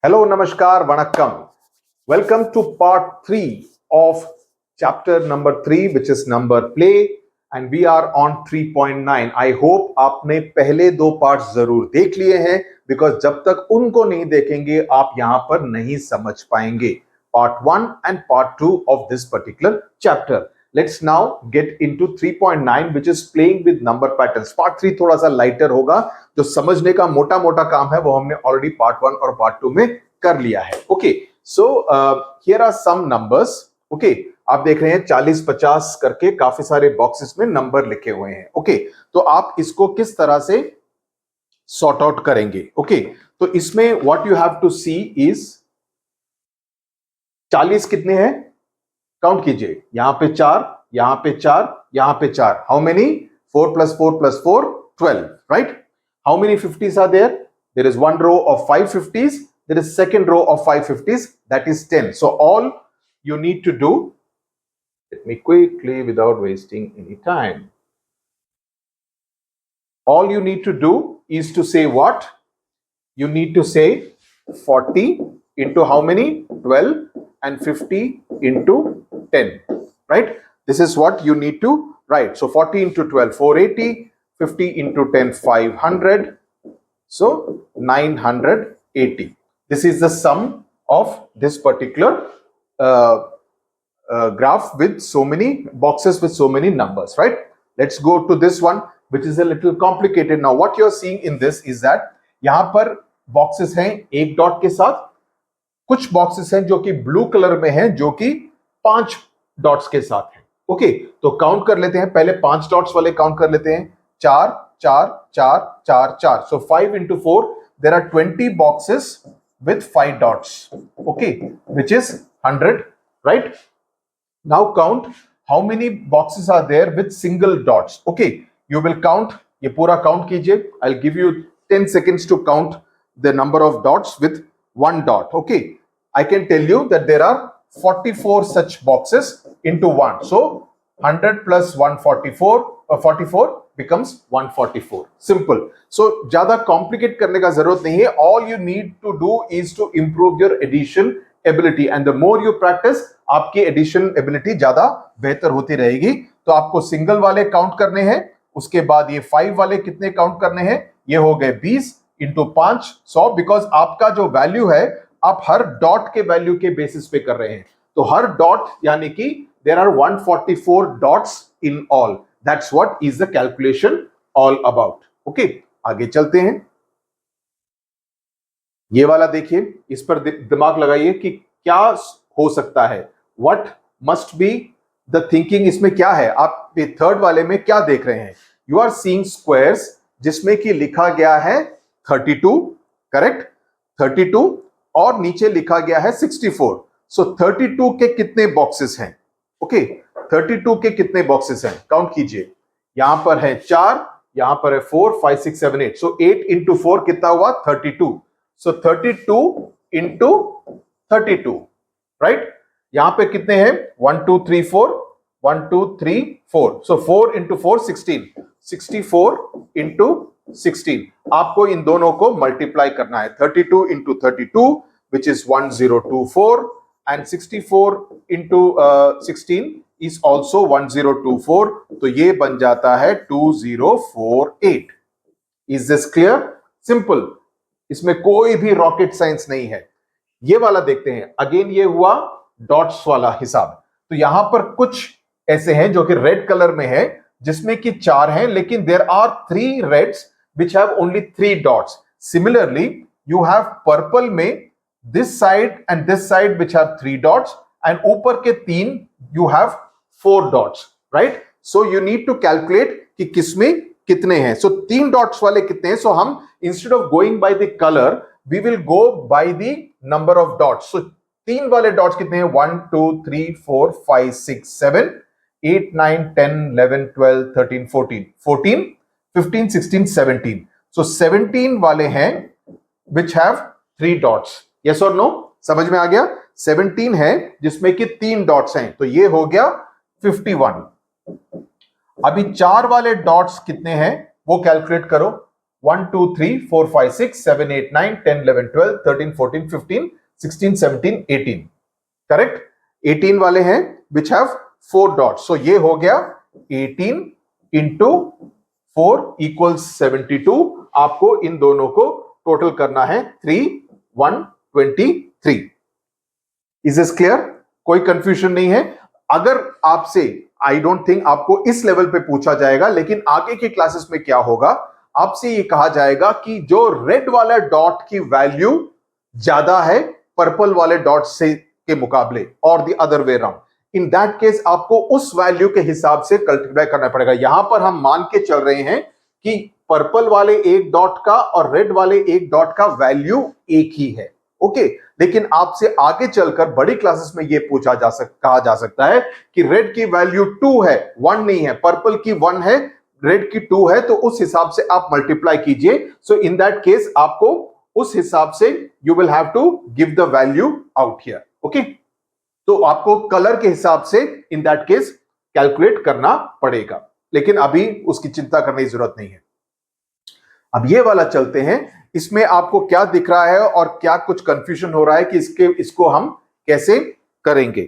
Hello, Namaskar, Vanakkam. Welcome to part 3 of chapter number 3, which is number play, and we are on 3.9. I hope आपने पहले दो parts जरूर देख लिए हैं because जब तक उनको नहीं देखेंगे आप यहां पर नहीं समझ पाएंगे. Part 1 and part 2 of this particular chapter. Let's now get into 3.9, which is playing with number patterns. Part 3 थोड़ा सा लाइटर होगा. जो समझने का मोटा मोटा काम है वो हमने ऑलरेडी पार्ट 1 और पार्ट 2 में कर लिया है. Okay, so here are some numbers. Okay, आप देख रहे हैं 40-50 करके काफी सारे बॉक्सेस में नंबर लिखे हुए हैं. ओके, तो आप इसको किस तरह से सॉर्ट आउट करेंगे? ओके, तो इसमें what you have to see is 40 कितने हैं? काउंट कीजिए. यहां पे 4, यहां पे 4, यहां पे 4. How many? 4 + 4 + 4 12, right? How many 50s are there? There is one row of 5 50s. There is second row of 5 50s. That is 10. So all you need to do, let me quickly without wasting any time. All you need to do is to say what? You need to say 40 into how many? 12 and 50 into 10, right? This is what you need to write. So 40 into 12, 480. 50 into 10, 500. So 980. This is the sum of this particular graph with so many boxes with so many numbers, right? Let's go to this one, which is a little complicated. Now, what you're seeing in this is that यहाँ पर boxes हैं एक dot के साथ, कुछ boxes हैं जो कि ब्लू कलर में हैं जो कि 5 डॉट्स के साथ हैं. ओके, तो काउंट कर लेते हैं. पहले 5 डॉट्स वाले काउंट कर लेते हैं. 4 4 4 4 4. So 5 into 4, there are 20 boxes with 5 dots. Okay, which is 100, right? Now count how many boxes are there with single dots. Okay, you will count. ये पूरा count कीजिए. I'll give you 10 seconds to count the number of dots with one dot. Okay, I can tell you that there are 44 such boxes into one. So 100 plus 144 44 becomes 144. Simple. So ज्यादा complicate करने का जरूरत नहीं है. All you need to do is to improve your addition ability, and the more you practice, आपकी addition ability ज्यादा बेहतर होती रहेगी. तो आपको सिंगल वाले काउंट करने हैं, उसके बाद ये 5 वाले कितने काउंट करने हैं? ये हो गए 20 into 5 100. बिकॉज आपका जो वैल्यू है आप हर डॉट के वैल्यू के बेसिस पे कर रहे हैं. तो हर डॉट यानी कि there are 144 dots in all. That's what is the calculation all about. Okay, आगे चलते हैं. ये वाला देखिए, इस पर दिमाग लगाइए कि क्या हो सकता है. What must be the thinking? इसमें क्या है? आप थर्ड वाले में क्या देख रहे हैं? You are seeing squares जिसमें कि लिखा गया है 32, करेक्ट? 32 और नीचे लिखा गया है 64. So 32 के कितने बॉक्सेस हैं? ओके, 32 के कितने बॉक्सेस हैं? काउंट कीजिए. यहां पर है 4, यहां पर है 4 5 6 7 8. सो 8 into 4 कितना हुआ? 32. सो 32 into 32, राइट? यहां पे कितने हैं? 1 2 3 4 1 2 3 4. सो 4 into 4 16. 64 into 16. आपको इन दोनों को मल्टीप्लाई करना है. 32 into 32, which is 1024. And 64 into 16 is also 1024. तो ये बन जाता है 2048. Is this clear? Simple. इसमें कोई भी रॉकेट साइंस नहीं है. ये वाला देखते हैं. अगेन ये हुआ डॉट्स वाला हिसाब. तो यहां पर कुछ ऐसे हैं जो कि रेड कलर में है जिसमें कि 4 हैं, लेकिन there are 3 reds which have only 3 dots. Similarly, you have purple में this side and this side which have 3 dots, and ऊपर के 3 you have 4 dots, right? So you need to calculate कि किसमें कितने हैं. So 3 dots वाले कितने हैं? So हम instead of going by the color, we will go by the number of dots. So 3 वाले dots कितने हैं? 1 2 3 4 5 6 7 8 9 10 11 12 13 14 14 15 16 17. So 17 वाले हैं which have 3 dots. Yes or no? समझ में आ गया? 17 है जिसमें कि 3 डॉट्स हैं, तो ये हो गया 51. अभी 4 वाले डॉट्स कितने हैं वो कैलकुलेट करो. 1 2 3 4 5 6 7 8 9 10 11 12 13 14 15 16 17 18, करेक्ट? 18 वाले हैं विच हैव 4 डॉट्स, सो ये हो गया 18 इंटू 4 इक्वल्स 72। आपको इन दोनों को टोटल करना है 3123। Is this clear? कोई कंफ्यूजन नहीं है? अगर आपसे, आई डोंट थिंक आपको इस लेवल पे पूछा जाएगा, लेकिन आगे की क्लासेस में क्या होगा, आपसे ये कहा जाएगा कि जो रेड वाला डॉट की वैल्यू ज्यादा है पर्पल वाले डॉट से के मुकाबले, और the other way around, in that case आपको उस वैल्यू के हिसाब से मल्टीप्लाई करना पड़ेगा। यहां पर हम मान के चल रहे हैं कि पर्पल वाले एक डॉट का और रेड वाले एक डॉट का वैल्यू एक ही है, ओके। लेकिन आपसे आगे चलकर बड़ी क्लासेस में यह कहा जा सकता है कि रेड की वैल्यू 2 है, 1 नहीं है, पर्पल की 1 है, रेड की 2 है, तो उस हिसाब से आप मल्टीप्लाई कीजिए। सो इन दैट केस आपको उस हिसाब से you will have to give the value out here, okay. तो आपको कलर के हिसाब से इन दैट केस कैलकुलेट करना पड़ेगा, लेकिन अभी उसकी चिंता करने की जरूरत नहीं है। अब ये वाला चलते हैं, इसमें आपको क्या दिख रहा है और क्या कुछ कंफ्यूजन हो रहा है कि इसको हम कैसे करेंगे?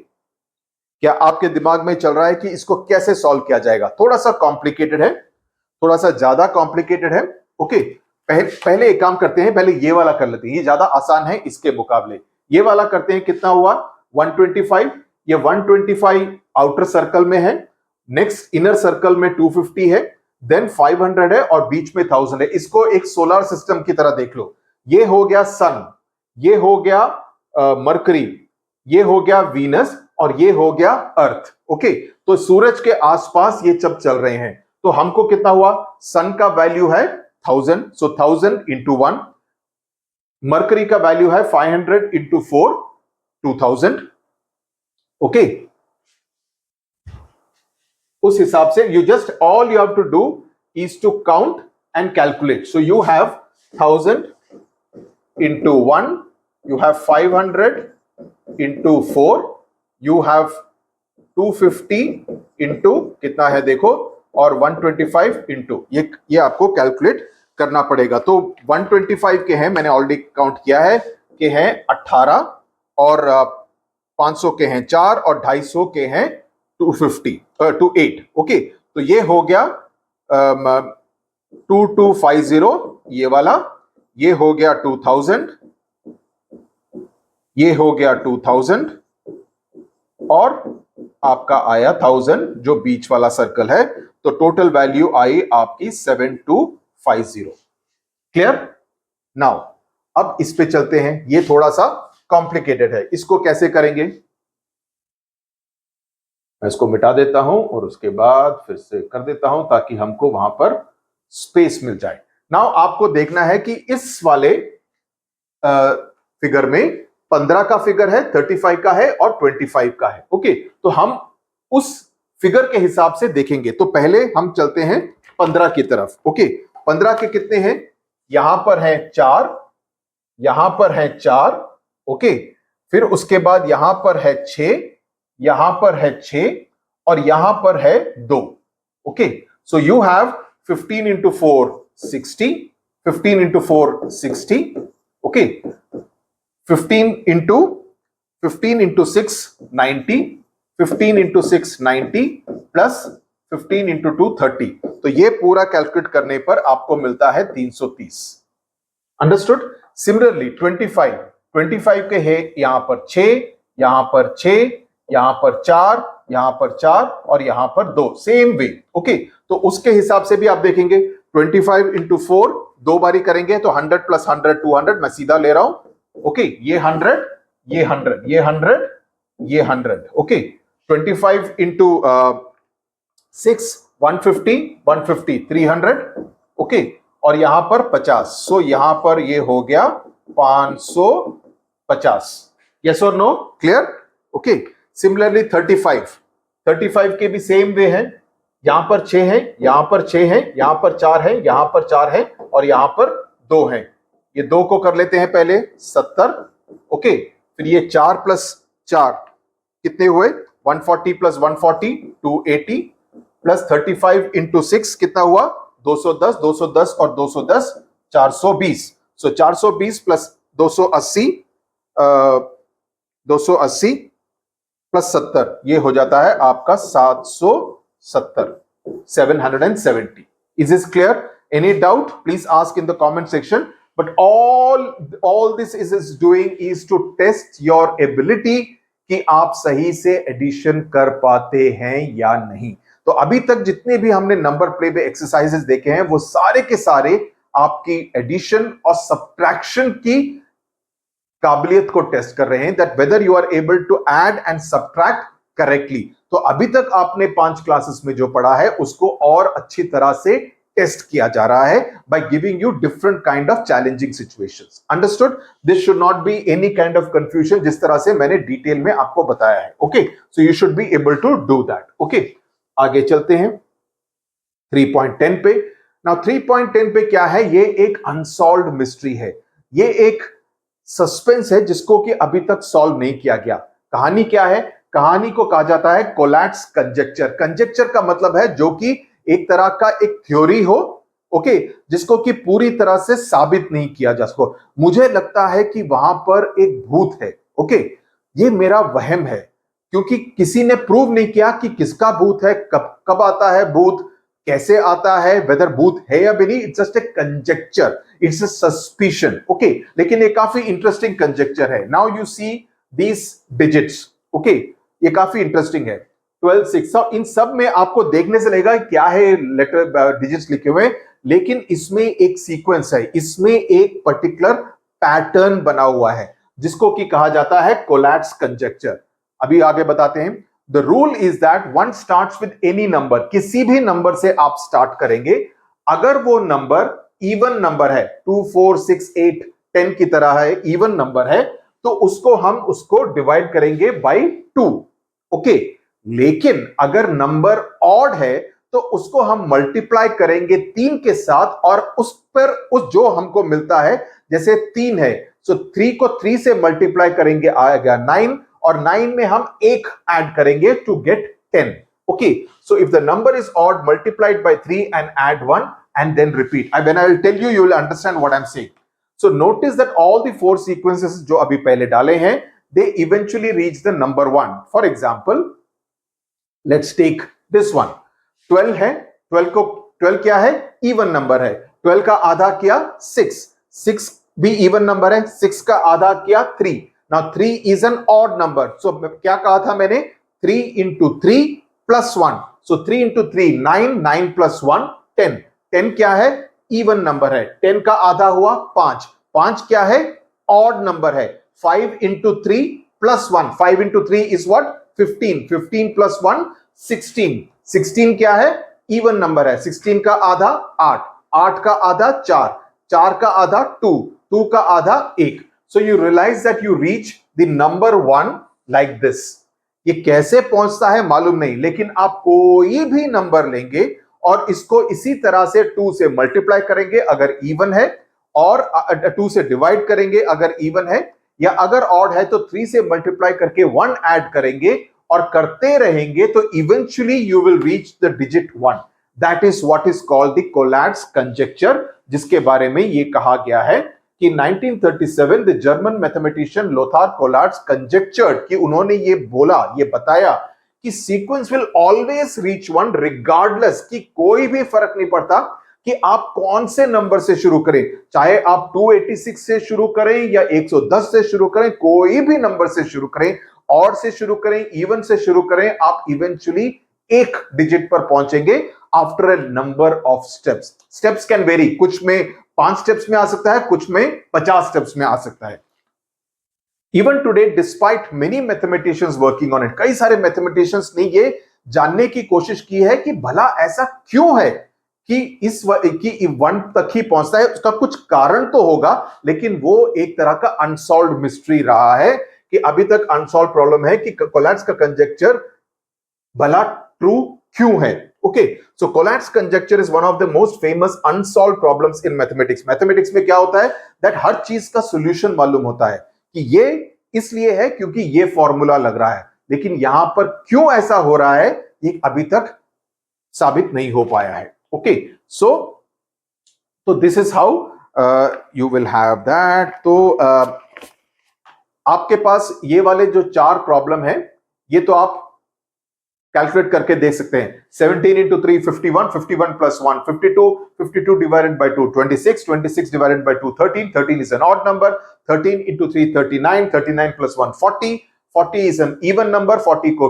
क्या आपके दिमाग में चल रहा है कि इसको कैसे सॉल्व किया जाएगा? थोड़ा सा कॉम्प्लिकेटेड है, थोड़ा सा ज्यादा कॉम्प्लिकेटेड है, ओके। पहले एक काम करते हैं, पहले ये वाला कर लेते हैं, ये ज्यादा आसान है इसके मुकाबले। ये वाला करते हैं, कितना हुआ 125, ये 125 आउटर सर्कल में है, नेक्स्ट इनर सर्कल में 250 है, देन 500 है और बीच में 1000 है। इसको एक सोलर सिस्टम की तरह देख लो। ये हो गया सन, ये हो गया मरकरी, ये हो गया वीनस और ये हो गया अर्थ, ओके। तो सूरज के आसपास ये सब चल रहे हैं, तो हमको कितना हुआ? सन का वैल्यू है 1000, सो 1000 इंटू 1, मरकरी का वैल्यू है 500 इंटू 4, 2000, ओके। उस हिसाब से you just all you have to do is to count and calculate. So you have 1000 into 1, you have 500 into 4, you have 250 into कितना है देखो, और 125 into ये आपको कैलकुलेट करना पड़ेगा। तो 125 के हैं, मैंने ऑलरेडी काउंट किया है, के हैं 18 और 500 के हैं 4 और 250 के हैं 258, ओके। तो ये हो गया 2250 ये वाला, ये हो गया 2000, ये हो गया 2000 और आपका आया 1000 जो बीच वाला सर्कल है, तो टोटल वैल्यू आई आपकी 7250। क्लियर? नाउ अब इस पे चलते हैं, ये थोड़ा सा कॉम्प्लिकेटेड है, इसको कैसे करेंगे? मैं इसको मिटा देता हूं और उसके बाद फिर से कर देता हूं ताकि हमको वहां पर स्पेस मिल जाए। नाउ आपको देखना है कि इस वाले फिगर में 15 का फिगर है, 35 का है और 25 का है, ओके। तो हम उस फिगर के हिसाब से देखेंगे। तो पहले हम चलते हैं 15 की तरफ, ओके। 15 के कितने हैं? यहां पर है 4, यहां पर है 4, ओके। फिर उसके बाद यहां पर है 6, यहां पर है 6 और यहां पर है 2, okay. So you have 15 into 4 60, 15 into 4 60, okay. 15 into 6 90, 15 into 6 90 plus 15 into 2 30। तो ये पूरा कैलकुलेट करने पर आपको मिलता है 330। अंडरस्टूड? सिमिलरली 25 के है यहां पर 6, यहां पर 6, यहां पर 4, यहां पर 4 और यहां पर 2, सेम वे, ओके। तो उसके हिसाब से भी आप देखेंगे 25 इंटू 4 दो बारी करेंगे तो 100 प्लस 100 200, मैं सीधा ले रहा हूं, ओके। ये 100, ये 100, ये 100, ये 100, ओके। 25 into 6 150, 150 300, okay. और यहां पर 50, सो यहां पर ये हो गया 550। यस और नो? क्लियर? ओके। सिमिलरली 35 के भी सेम वे है, यहां पर 6 है, यहां पर 6 है, यहां पर 4 है, यहां पर 4 है और यहां पर 2 है। ये 2 को कर लेते हैं पहले 70, ओके। फिर ये 4 प्लस 4 कितने हुए? 140 प्लस 140 280 प्लस 35 इंटू 6 कितना हुआ? 210, 210 और 210 420। सो 420 प्लस 280, 280 प्लस 70, ये हो जाता है आपका 770, 770। Is this clear? Any doubt? Please ask in the comment section. But all this is doing is to test your ability कि आप सही से एडिशन कर पाते हैं या नहीं। तो अभी तक जितने भी हमने नंबर प्ले में एक्सरसाइजेस देखे हैं वो सारे के सारे आपकी एडिशन और सब्ट्रैक्शन की काबिलियत को टेस्ट कर रहे हैं, that whether you are able to add and subtract correctly. तो अभी तक आपने 5 क्लासेस में जो पढ़ा है उसको और अच्छी तरह से टेस्ट किया जा रहा है by giving you different kind of challenging situations. Understood? This should not be any kind of confusion जिस तरह से मैंने डिटेल में आपको बताया है। Okay, so you should be able to do that. Okay, आगे चलते हैं 3.10 पे। Now 3.10 पे क्या है? ये एक अनसॉल्व्ड मिस्ट्री है, ये एक सस्पेंस है जिसको कि अभी तक सॉल्व नहीं किया गया। कहानी क्या है? कहानी को कहा जाता है कोलैट्स कंजेक्चर। कंजेक्चर का मतलब है जो कि एक तरह का एक थ्योरी हो, ओके, जिसको कि पूरी तरह से साबित नहीं किया जा सको। मुझे लगता है कि वहां पर एक भूत है, ओके, ये मेरा वहम है, क्योंकि किसी ने प्रूव नहीं किया कि किसका भूत है, कब कब आता है भूत, कैसे आता है, वेदर भूत है या नहीं। It's just a conjecture, it's a suspicion, okay, लेकिन ये काफी इंटरेस्टिंग कंजेक्चर है। Now you see these digits, okay, ये काफी इंटरेस्टिंग है। 12, 6, इन सब में आपको देखने से लगेगा क्या है, लेटर डिजिट्स लिखे हुए, लेकिन इसमें एक सीक्वेंस है, इसमें एक पर्टिकुलर पैटर्न बना हुआ है जिसको कि कहा जाता है कोलैट्स कंजेक्चर। अभी आगे बताते हैं। The rule is that one starts with any number, किसी भी नंबर से आप स्टार्ट करेंगे, अगर वो नंबर इवन नंबर है, 2, 4, 6, 8, 10 की तरह है, इवन नंबर है, तो उसको डिवाइड करेंगे बाय 2, ओके। लेकिन अगर नंबर ऑड है तो उसको हम मल्टीप्लाई करेंगे 3 के साथ, और उस पर उस जो हमको मिलता है, जैसे 3 है, सो 3 को 3 से मल्टीप्लाई करेंगे, आएगा 9, और 9 में हम 1 ऐड करेंगे to get 10, okay. So if the number is odd, multiplied by 3 and add 1 and then repeat. When I will tell you, you will understand what I'm saying. So notice that all the 4 sequences जो अभी पहले डाले हैं, they eventually reach the number 1. For example, let's take this one. 12 है, 12 क्या है? Even number है। 12 का आधा किया 6, 6 भी even number है, 6 का आधा किया 3. Now 3 is an odd number. So क्या कहा था मैंने? 3 into 3 plus 1. So 3 into 3, 9, 9 plus 1, 10. 10 क्या है? इवन नंबर है। 10 का आधा हुआ 5, 5 क्या है? ऑड नंबर है। 5 into 3 plus 1, 5 into 3 is what? 15, 15 plus 1, 16, 16 क्या है? इवन नंबर है। 16 का आधा 8, 8 का आधा 4, 4 का आधा 2, 2 का आधा 1। So you realize that you reach the number 1 like this. ये कैसे पहुंचता है मालूम नहीं, लेकिन आप कोई भी नंबर लेंगे और इसको इसी तरह से 2 से मल्टीप्लाई करेंगे अगर इवन है, और 2 से डिवाइड करेंगे अगर इवन है, या अगर ऑड है तो 3 से मल्टीप्लाई करके 1 ऐड करेंगे और करते रहेंगे, तो eventually you will reach the digit 1। That is what is called the Collatz conjecture, जिसके बारे में ये कहा गया है कि 1937 the German mathematician Lothar Collatz conjectured, कि उन्होंने ये बोला, ये बताया कि sequence will always reach 1 regardless, कि कोई भी फर्क नहीं पड़ता कि आप कौन से नंबर से शुरू करें, चाहे आप 286 से शुरू करें या 110 से शुरू करें, कोई भी नंबर से शुरू करें, ऑड से शुरू करें, इवन से शुरू करें, आप इवेंचुअली एक डिजिट पर पहुंचेंगे after a number of steps. Steps can very, कुछ में 5 स्टेप्स में आ सकता है, कुछ में 50 स्टेप्स में आ सकता है। Even today, despite many mathematicians working on it, कई सारे mathematicians ने ये जानने की कोशिश की है कि भला ऐसा क्यों है कि कि 1 तक ही पहुंचता है। उसका कुछ कारण तो होगा, लेकिन वो एक तरह का अनसॉल्व्ड मिस्ट्री रहा है, कि अभी तक अनसॉल्व्ड प्रॉब्लम है कि कोलैट्स का कंजेक्चर भला ट्रू क्यों है। Okay, so Collatz conjecture is one of the most famous unsolved problems in mathematics. Mathematics में क्या होता है, दैट हर चीज का सोल्यूशन मालूम होता है कि ये इसलिए है क्योंकि ये फॉर्मूला लग रहा है, लेकिन यहां पर क्यों ऐसा हो रहा है ये अभी तक साबित नहीं हो पाया है। Okay, so this is how you will have that. तो आपके पास ये वाले जो 4 प्रॉब्लम है, ये तो आप कैलकुलेट करके देख सकते हैं। 17 into 3 51, 51 plus 1 52, 52 divided by 2 26, 26 divided by 2 13, 13 is an odd number, 13 into 3 39, 39 plus 1 40, 40 is an even number, 40 को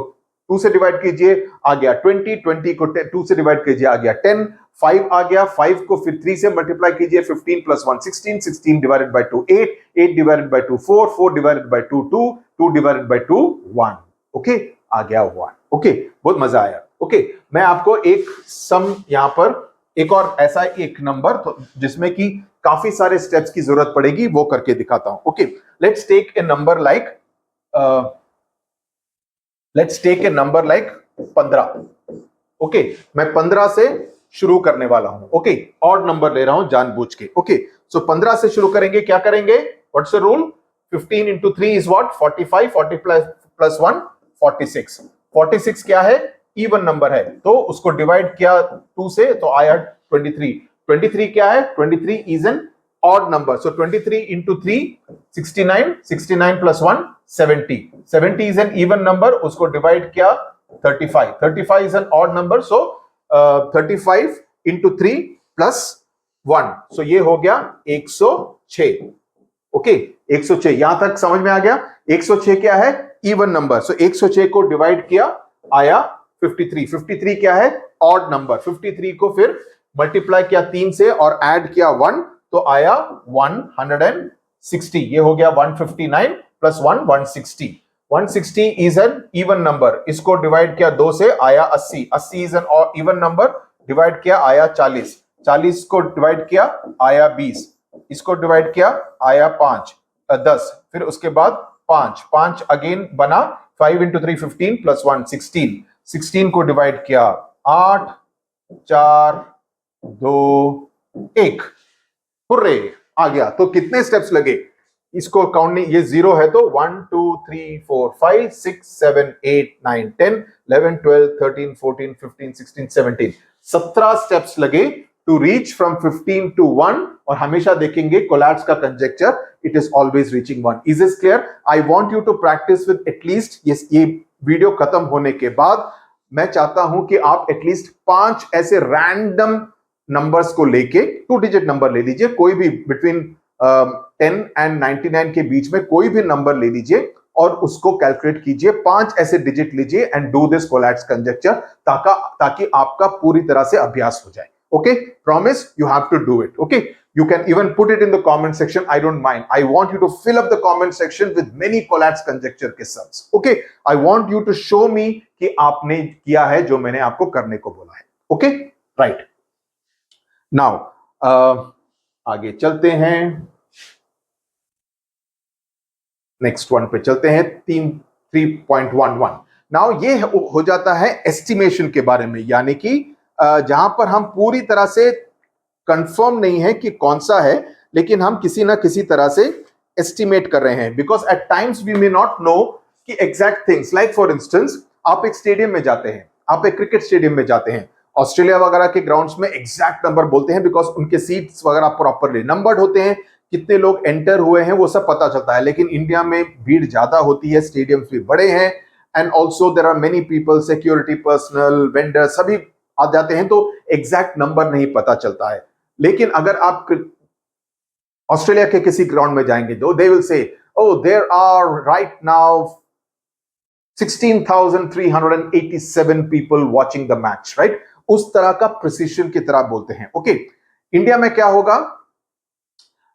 2 से डिवाइड कीजिए आ गया 20, 20 को 2 से डिवाइड कीजिए आ गया 10, 5 आ गया, 5 को फिर 3 से मल्टीप्लाई कीजिए 15 plus 1 16, 16 divided by 2 8, 8 divided by 2 4, 4 divided by 2 2, 2 divided by 2 1। Okay, आ गया 1। ओके, बहुत मजा आया। ओके, मैं आपको एक सम यहां पर एक और ऐसा एक नंबर तो जिसमें कि काफी सारे स्टेप्स की जरूरत पड़ेगी वो करके दिखाता हूं। Okay, let's take a number like 15। Okay, मैं 15 से शुरू करने वाला हूं। ओके, ऑड नंबर ले रहा हूं जानबूझ के। ओके, सो 15 से शुरू करेंगे। क्या करेंगे? What's the rule? 15 into 3 is what? 45, 40 plus 1 46। 46 क्या है? इवन नंबर है, तो उसको डिवाइड किया 2 से तो आया 23। 23 क्या है? 23 is an odd number, so 23 into 3 69, 69 plus 1 70, 70 is an even number, उसको डिवाइड किया 35, 35 is an odd number, so 35 into 3 plus 1, so ये हो गया 106। ओके, 106 यहां तक समझ में आ गया। 106 क्या है? इवन नंबर, सो 106 को डिवाइड किया आया 53। 53 क्या है? Odd number. 53 को फिर मल्टीप्लाई किया 3 से और ऐड किया 1 तो आया 160। ये हो गया 159 plus 1 160। 160 is an even number, इसको डिवाइड किया 2 से आया 80। 80 is an even number, divide किया आया 40। 40 को डिवाइड किया आया 20, इसको डिवाइड किया आया 5 10, फिर उसके बाद 5 5 अगेन बना 5 into 3 15 plus 1 16, 16 को डिवाइड किया 8 4 2 1। हुर्रे, आ गया। तो कितने स्टेप्स लगे इसको काउंट नहीं, ये 0 है तो 1 2 3 4 5 6 7 8 9 10 11 12 13 14 15 16 17, 17 स्टेप्स लगे टू रीच फ्रॉम 15 to 1। और हमेशा देखेंगे कोलैप्स का conjecture, it is always reaching 1। Is it clear? I want you to practice with at least, ये वीडियो खत्म होने के बाद मैं चाहता हूं कि आप एटलीस्ट 5 ऐसे रैंडम नंबर्स को लेके 2 डिजिट नंबर ले लीजिए, कोई भी बिटवीन 10 and 99 के बीच में कोई भी नंबर ले लीजिए और उसको कैलकुलेट कीजिए। 5 ऐसे डिजिट लीजिए and do this collapse conjecture, ताकि आपका पूरी तरह से अभ्यास हो जाए। Okay, promise you have to do it. Okay, you can even put it in the comment section, I don't mind. I want you to fill up the comment section with many collapse conjecture के sums. Okay, I want you to show me कि आपने किया है जो मैंने आपको करने को बोला है। Okay, right. Now आगे चलते हैं, नेक्स्ट वन पे चलते हैं। 3.11। नाउ ये हो जाता है एस्टिमेशन के बारे में, यानी कि जहां पर हम पूरी तरह से कंफर्म नहीं है कि कौन सा है, लेकिन हम किसी ना किसी तरह से एस्टिमेट कर रहे हैं, because at times we may not know कि exact things. Like for instance, आप एक स्टेडियम में जाते हैं, आप एक क्रिकेट स्टेडियम में जाते हैं, ऑस्ट्रेलिया वगैरह के ग्राउंड्स में एग्जैक्ट नंबर बोलते हैं, बिकॉज उनके सीट्स वगैरह प्रॉपरली नंबर्ड होते हैं, कितने लोग एंटर हुए हैं वो सब पता चलता है। लेकिन इंडिया में भीड़ ज्यादा होती है, स्टेडियम्स भी बड़े हैं, and also there are many people, security personnel, vendor, सभी आ जाते हैं, तो एग्जैक्ट नंबर नहीं पता चलता है। लेकिन अगर आप ऑस्ट्रेलिया के किसी ग्राउंड में जाएंगे, तो they will say, oh there are right now 16,387 people watching the match, right? उस तरह का प्रिसिशन की तरह बोलते हैं। ओके, इंडिया में क्या होगा?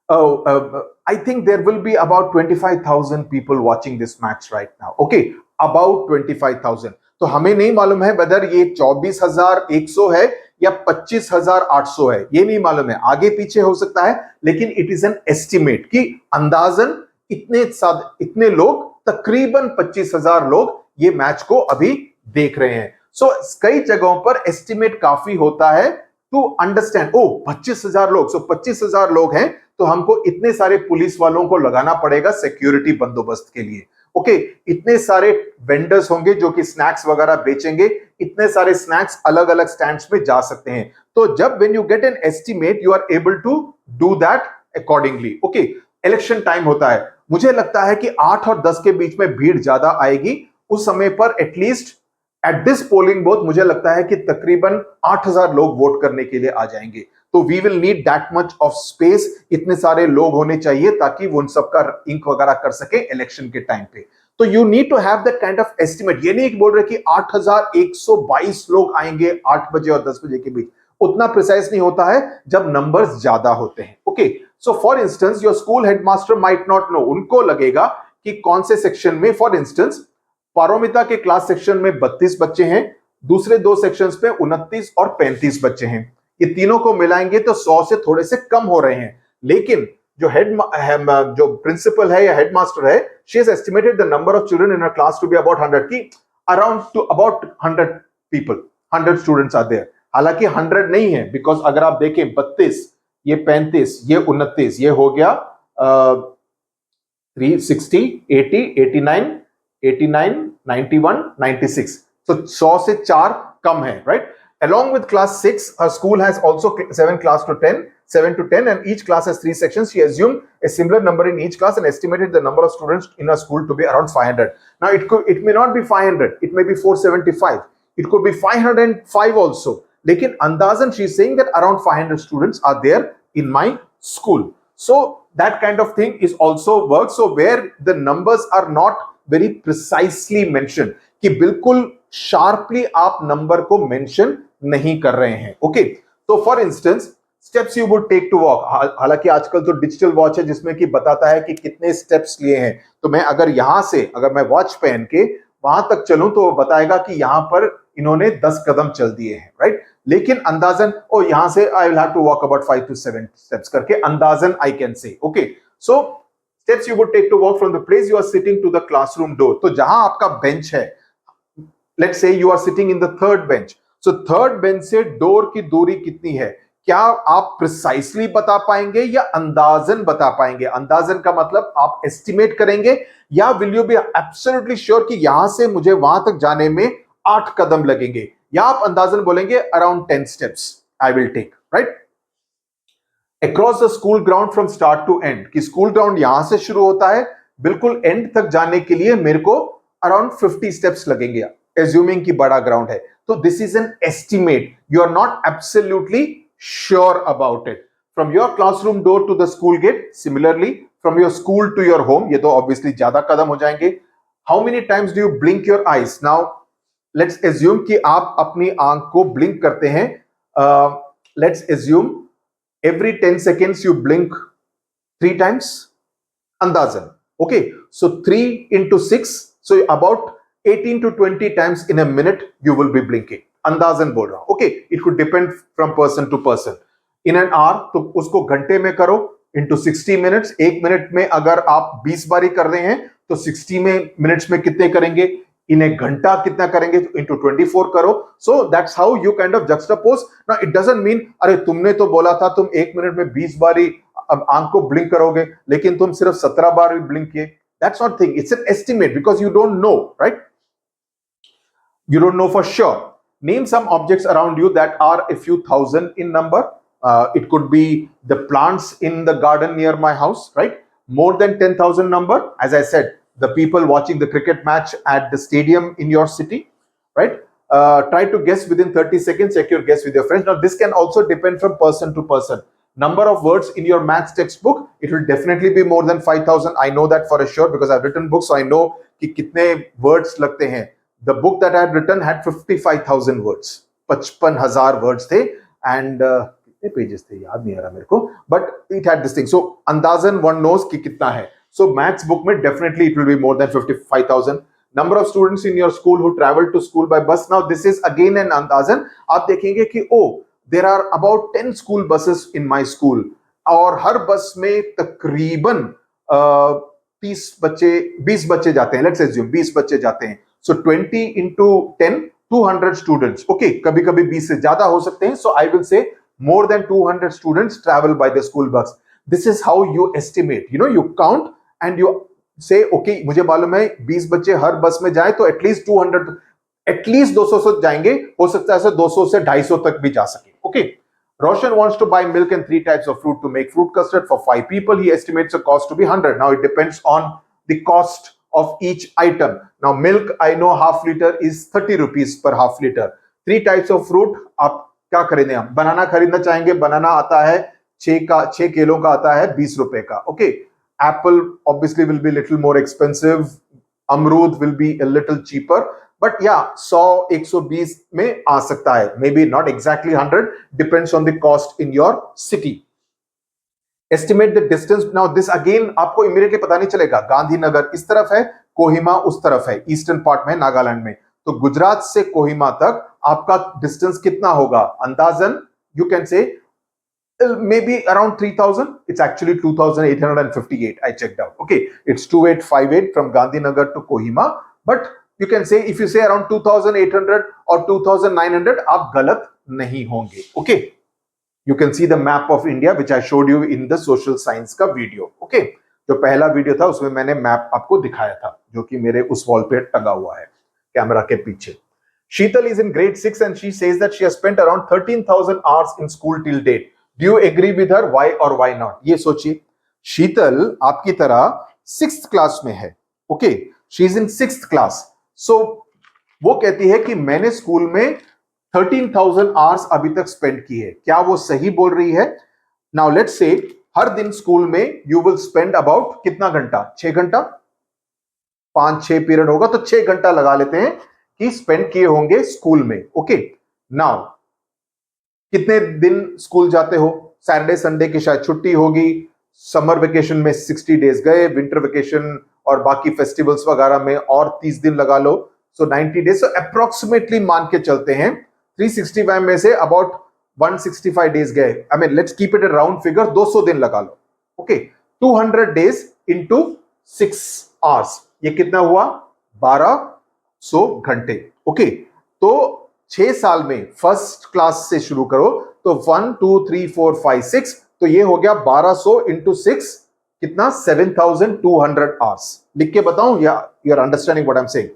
I think there will be about 25,000 people watching this match right now. Okay, about 25,000. तो हमें नहीं मालूम है whether ये 24,100 है या 25,800 है, ये नहीं मालूम है, आगे पीछे हो सकता है, लेकिन it is an estimate कि अंदाजन इतने लोग, तकरीबन 25,000 लोग ये मैच को अभी देख रहे हैं। सो कई जगहों पर एस्टिमेट काफी होता है टू अंडरस्टैंड, ओ 25,000 लोग, सो 25,000 लोग हैं तो हमको इतने सारे पुलिस वालों को लगाना पड़ेगा सिक्योरिटी बंदोबस्त के लिए। ओके, इतने सारे वेंडर्स होंगे जो कि स्नैक्स वगैरह बेचेंगे, इतने सारे स्नैक्स अलग अलग स्टैंड्स में जा सकते हैं। तो जब when you get an estimate, you are able to do that accordingly. Okay, election time होता है, मुझे लगता है कि 8 और 10 के बीच में भीड़ ज्यादा आएगी। उस समय पर at least at this polling booth मुझे लगता है कि तकरीबन 8000 लोग वोट करने के लिए आ जाएंगे। तो we will need that much of space, इतने सारे लोग होने चाहिए ताकि वो उन सबका इंक वगैरह कर सके इलेक्शन के टाइम पे। तो you need to have that kind of estimate. ये नहीं बोल रहे कि 8122 लोग आएंगे 8 बजे और 10 बजे के बीच, उतना प्रिसाइज नहीं होता है जब नंबर्स ज्यादा होते हैं। Okay, so for instance your school headmaster might not know, उनको लगेगा कि कौन से सेक्शन में, फॉर इंस्टेंस पारोमिता के क्लास सेक्शन में 32 बच्चे हैं, दूसरे दो सेक्शंस पे 29 और 35 बच्चे हैं, ये तीनों को मिलाएंगे तो 100 से थोड़े से कम हो रहे हैं। लेकिन जो प्रिंसिपल है या हेडमास्टर है, she has estimated the number of children in her class to be about 100, की around to about 100 people, 100 students are there. हालांकि 100 नहीं है, बिकॉज अगर आप देखें 32, ये 35, ये 29, ये हो गया 360, 80, 89, 89, 91, 96, so 100 से 4 कम है, right? Along with class 6, her school has also 7 to 10, and each class has 3 sections. She assumed a similar number in each class and estimated the number of students in her school to be around 500. Now it may not be 500, it may be 475, it could be 505 also. Lekin andazan she is saying that around 500 students are there in my school. So that kind of thing is also works. So where the numbers are not very precisely mentioned, कि बिल्कुल sharply आप number को mention नहीं कर रहे हैं। Okay, तो for instance steps you would take to walk, हालांकि आजकल तो डिजिटल वॉच है जिसमें कि बताता है कि कितने स्टेप्स लिए हैं, तो मैं अगर यहां से, अगर मैं वॉच पहन के वहां तक चलूं तो बताएगा कि यहां पर इन्होंने 10 कदम चल दिए हैं, राइट? लेकिन अंदाजन ओ यहां से I will have to walk about 5 to 7 steps करके अंदाजन I can say. Okay, so steps you would take to walk from the place you are sitting to the classroom door. तो जहां आपका बेंच है, let's say you are sitting in the third bench, so third bench से door की दूरी कितनी है, क्या आप प्रिसाइसली बता पाएंगे या अंदाजन बता पाएंगे? अंदाजन का मतलब आप एस्टिमेट करेंगे, या will you be absolutely sure कि यहां से मुझे वहां तक जाने में 8 कदम लगेंगे, या आप अंदाजन बोलेंगे around 10 steps I will take, right? Across the school ground from start to end, कि स्कूल ग्राउंड यहां से शुरू होता है, बिल्कुल एंड तक जाने के लिए मेरे को अराउंड 50 स्टेप्स लगेंगे, एज्यूमिंग कि बड़ा ग्राउंड है। तो this is an estimate, you are not absolutely sure about it. From your classroom door to the school gate, similarly from your school to your home, ये तो ऑब्वियसली ज्यादा कदम हो जाएंगे। How many times do you blink your eyes? Now let's assume कि आप अपनी आंख को ब्लिंक करते हैं, let's assume every 10 seconds you blink 3 times, andazan. Okay, so 3 into 6, so about 18 to 20 times in a minute you will be blinking, andazan bol raha. Okay, it could depend from person to person. In an hour तो उसको घंटे में करो, into 60 minutes, 1 minute में अगर आप 20 बारी कर रहे हैं तो 60 मिनट्स में कितने करेंगे, इन एक घंटा कितना करेंगे, into 24 करो। So that's how you kind of juxtapose. Now it doesn't mean अरे तुमने तो बोला था तुम 1 मिनट में 20 बारी आंख को ब्लिंक करोगे, लेकिन तुम सिर्फ 17 बार भी ब्लिंक किए। That's not thing. It's an estimate because you don't know, right? You don't know for sure. Name some objects around you that are a few thousand in number. It could be the plants in the garden near my house, right? More than 10,000 number. As I said, the people watching the cricket match at the stadium in your city, right? Try to guess within 30 seconds, check your guess with your friends. Now this can also depend from person to person. Number of words in your maths textbook, it will definitely be more than 5,000. I know that for a sure because I've written books, so I know कि कितने words लगते हैं. The book that I had written had 55,000 words. 55,000 words थे, and कितने pages थे याद नहीं आ रहा मेरे को, but it had this thing. So अंदाजन one knows कि कितना है. So maths book में definitely it will be more than 55,000. Number of students in your school who travel to school by bus. Now this is again an अंदाजन. आप देखेंगे कि there are about 10 school buses in my school, और हर बस में तकरीबन 30 बच्चे 20 बच्चे जाते हैं, let's assume 20 बच्चे जाते हैं, so 20 into 10, 200 students. Okay, कभी कभी 20 से ज्यादा हो सकते हैं, so I will say more than 200 students travel by the school bus. This is how you estimate, you count and you say okay, मुझे मालूम है 20 बच्चे हर बस में जाए तो एटलीस्ट 200, एटलीस्ट 200 से जाएंगे, हो सकता है 200 से 250 तक भी जा सके। Okay, Roshan wants to buy milk and 3 types of fruit to make fruit custard for 5 people. He estimates the cost to be 100. Now it depends on the cost of each item. Now milk, I know half liter is 30 rupees per half liter. 3 types of fruit, आप क्या खरीदें? हम बनाना खरीदना चाहेंगे, बनाना आता है 6 kilo का आता है 20 रुपए का. Okay, Apple obviously will be little more expensive, अमरूद will be a little cheaper. But या 100-120 में आ सकता है, may be not exactly 100, depends on the cost in your city. Estimate the distance. Now this again आपको immediately पता नहीं चलेगा. गांधीनगर इस तरफ है, कोहिमा उस तरफ है, ईस्टर्न पार्ट में नागालैंड में. तो गुजरात से कोहिमा तक आपका डिस्टेंस कितना होगा? अंदाजन you can say maybe around 3000. It's actually 2858. I checked out. Okay, it's 2858 from Gandhinagar to Kohima, but you can say, if you say around 2800 or 2900, आप गलत नहीं होंगे. Okay, you can see the map of India which I showed you in the social science का video. Okay, जो पहला video था उसमें मैंने मैप आपको दिखाया था, जो कि मेरे उस वॉल पे टंगा हुआ है कैमरा के पीछे. Sheetal is in grade 6 and she says that she has spent around 13,000 hours in school till date. Do you agree with her? Why or why not? ये सोचिए, शीतल आपकी तरह 6th क्लास में है. Okay, she is in 6th class. So वो कहती है कि मैंने स्कूल में 13,000 आवर्स अभी तक स्पेंड की है. क्या वो सही बोल रही है? नाउ लेट्स से हर दिन स्कूल में यू विल स्पेंड अबाउट कितना घंटा? 6 घंटा, 5-6 पीरियड होगा तो 6 घंटा लगा लेते हैं कि स्पेंड किए होंगे स्कूल में. ओके, नाउ कितने दिन स्कूल जाते हो? सैटरडे संडे की शायद छुट्टी होगी, समर वेकेशन में 60 डेज गए, विंटर वेकेशन और बाकी फेस्टिवल्स वगैरह में और 30 दिन लगा लो, सो 90 डेज. सो अप्रोक्सीमेटली मान के चलते हैं 365 में से अबाउट 165 डेज गए. I mean let's keep it a round figure, 200 दिन लगा लो. ओके, 200 डेज इंटू 6 आवर्स, ये कितना हुआ? 1200 घंटे. ओके, तो 6 साल में फर्स्ट क्लास से शुरू करो तो 1 2 3 4 5 6, तो ये हो गया 1200 इंटू 6, कितना? 7200 आवर्स. लिख के बताऊं या you are understanding what I am saying?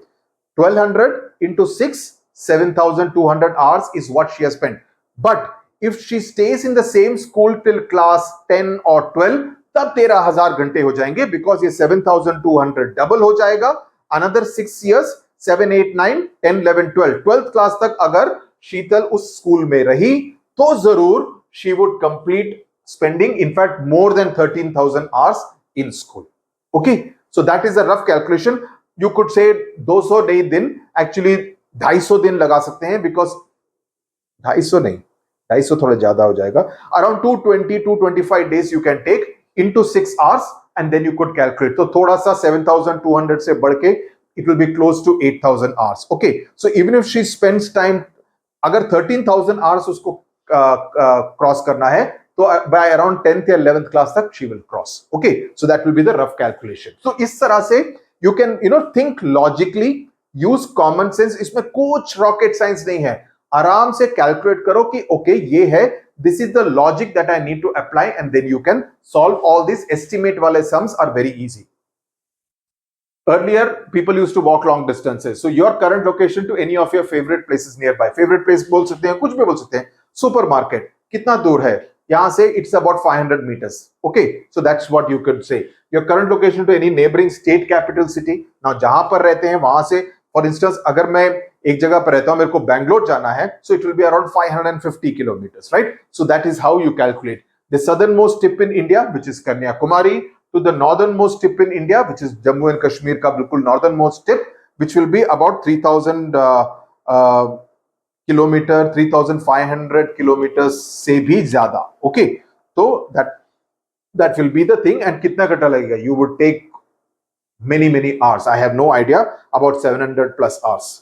1200 into 6, 7,200 hours is what she has spent. But if she stays in the same school till class 10 or 12, तब 13,000 घंटे हो जाएंगे, बिकॉज ये 7,200 डबल हो जाएगा. Another 6 years, 7, 8, 9, 10, 11, 12. 12th क्लास तक अगर शीतल उस स्कूल में रही तो जरूर she would complete spending, in fact, more than 13,000 hours in school. Okay, so that is a rough calculation. You could say 200 नहीं दिन, actually 250 दिन लगा सकते हैं, because 250 नहीं, 250 थोड़ा ज्यादा हो जाएगा. Around 220-225 days you can take into 6 hours and then you could calculate. तो थोड़ा सा 7,200 से बढ़ के it will be close to 8,000 hours. Okay, so even if she spends time, अगर 13,000 hours उसको क्रॉस करना है तो by around 10th या 11th class तक she will cross. Okay, so that will be the rough calculation. So इस तरह से you can think logically, use common sense. इसमें कुछ rocket science नहीं है. आराम से कैलकुलेट करो कि okay, ये है, this is the logic that I need to apply, and then you can solve all these. Estimate वाले sums are very easy. Earlier, people used to walk long distances. So your current location to any of your favorite places nearby. Favorite place बोल सकते हैं, कुछ भी बोल सकते हैं. Supermarket कितना दूर है यहां से? It's about 500 meters. Okay, so that's what you could say. Your current location to any neighboring state capital city. Now जहां पर रहते हैं वहां से, for instance, अगर मैं एक जगह पर रहता हूं, मेरे को बैंगलोर जाना है, so it will be around 550 kilometers, right? So that is how you calculate. The southernmost tip in India, which is Kanyakumari, to the northernmost tip in India, which is Jammu and Kashmir का बिल्कुल northernmost tip, which will be about 3,000 kilometre, 3,500 kilometre से भी ज्यादा. Okay, तो that will be the thing. And कितना घंटा लगेगा? You would take many hours. I have no idea, about 700 plus hours.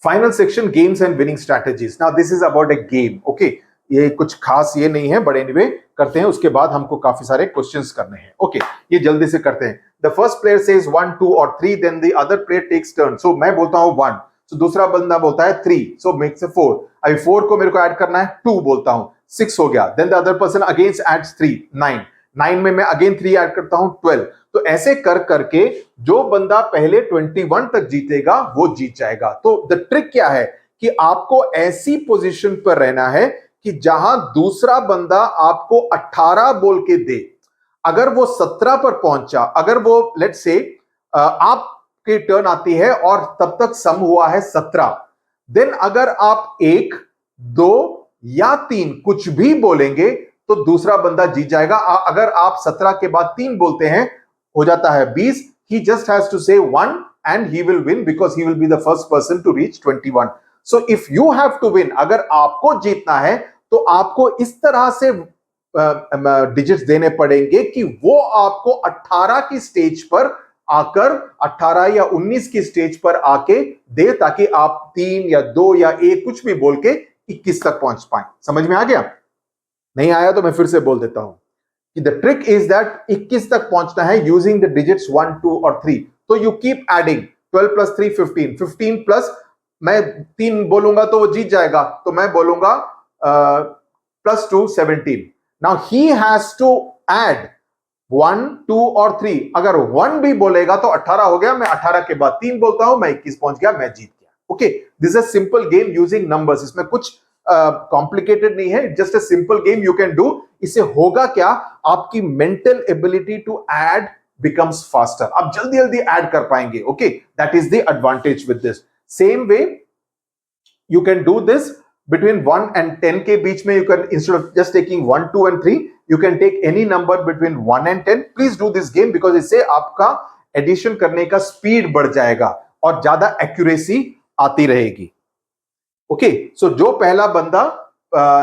Final section, games and winning strategies. Now this is about a game. Okay, ये कुछ खास ये नहीं है, but anyway करते हैं. उसके बाद हमको काफी सारे क्वेश्चंस करने हैं. Okay, ये जल्दी से करते हैं. The first player says 1, 2 or 3, then the other player takes turn. So मैं बोलता हूँ 1, so दूसरा बंदा बोलता है 3, so makes a 4. अभी 4 को मेरे को ऐड करना है, 2 बोलता हूँ, 6 हो गया. Then the other person again adds 3, 9. 9 में मैं अगेन 3 ऐड करता हूँ, 12. तो ऐसे कर करके जो बंदा पहले 21 तक जीतेगा वो जीत जाएगा. तो द ट्रिक क्या है कि आपको ऐसी पोजीशन पर रहना है कि जहां दूसरा बंदा आपको 18 बोल के दे, अगर वो 17 पर पहुंचा, अगर वो लेट्स से आपकी टर्न आती है और तब तक सम हुआ है 17, देन अगर आप 1, 2 या 3 कुछ भी बोलेंगे तो दूसरा बंदा जीत जाएगा। अगर आप 17 के बाद 3 बोलते हैं, हो जाता है 20। He just has to say 1 and he will win because he will be the first person to reach 21. So if you have to win, अगर आपको जीतना है तो आपको इस तरह से डिजिट्स देने पड़ेंगे कि वो आपको 18 की स्टेज पर आकर, 18 या 19 की स्टेज पर आके दे, ताकि आप 3 या 2 या 1 कुछ भी बोल के 21 तक पहुंच पाए। समझ में आ गया? नहीं आया तो मैं फिर से बोल देता हूं कि द ट्रिक इज दैट 21 तक पहुंचना है यूजिंग द डिजिट्स 1, 2 और 3। तो you keep adding 12 plus 3 15, 15 plus, मैं 3 बोलूंगा तो वो जीत जाएगा, तो मैं बोलूंगा plus 2 17। Now he has to add 1, 2 और 3। अगर 1 भी बोलेगा तो 18 हो गया, मैं 18 के बाद 3 बोलता हूं, मैं 21 पहुंच गया, मैं जीत गया। Okay, this is simple game using numbers. इसमें कुछ कॉम्प्लिकेटेड नहीं है, just a simple game you can do. इससे होगा क्या, आपकी mental ability to add becomes faster, आप जल्दी जल्दी ऐड कर पाएंगे। Okay, that is the advantage with this. Same way you can do this between 1 and 10 के बीच में, you can, instead of just taking 1, 2 and 3, you can take any number between 1 and 10. please do this game because इससे आपका addition करने का speed बढ़ जाएगा और ज्यादा एक्यूरेसी आती रहेगी। ओके, सो जो पहला बंदा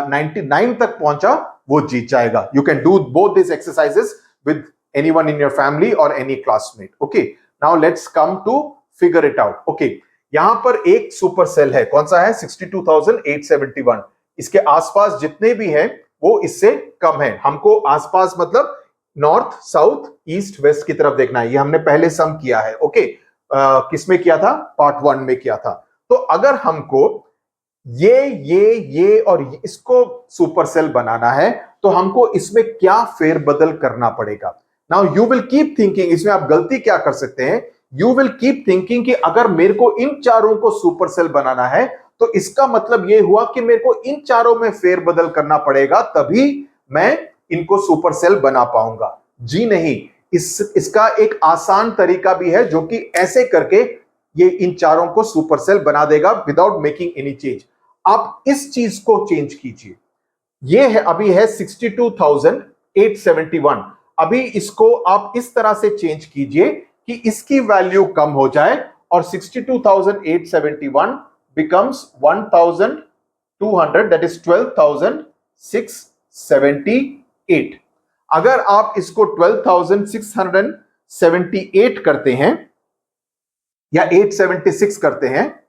99 तक पहुंचा वो जीत जाएगा। You can do both this exercises with anyone in your family और any classmate. Okay, now let's come to figure it out. Okay, यहां पर एक सुपर सेल है, कौन सा है? 62,871। इसके आसपास जितने भी हैं वो इससे कम है। हमको आसपास मतलब नॉर्थ, साउथ, ईस्ट, वेस्ट की तरफ देखना है। ये हमने पहले सम किया है। ओके, किसमें किया था? पार्ट 1 में किया था। तो अगर हमको ये और इसको सुपर सेल बनाना है तो हमको इसमें क्या फेरबदल करना पड़ेगा? Now you will keep thinking, इसमें आप गलती क्या कर सकते हैं, यू विल कीप थिंकिंग कि अगर मेरे को इन चारों को सुपर सेल बनाना है तो इसका मतलब यह हुआ कि मेरे को इन चारों में फेरबदल करना पड़ेगा, तभी मैं इनको सुपर सेल बना पाऊंगा। जी नहीं, इसका एक आसान तरीका भी है जो कि ऐसे करके ये इन चारों को सुपर सेल बना देगा विदाउट मेकिंग एनी चेंज। आप इस चीज को चेंज कीजिए। ये है, अभी है 62,871। अभी इसको आप इस तरह से चेंज कीजिए कि इसकी वैल्यू कम हो जाए और 62,871 becomes 1,200, that is 12,678। अगर आप इसको 12,678 करते हैं या 876 करते हैं,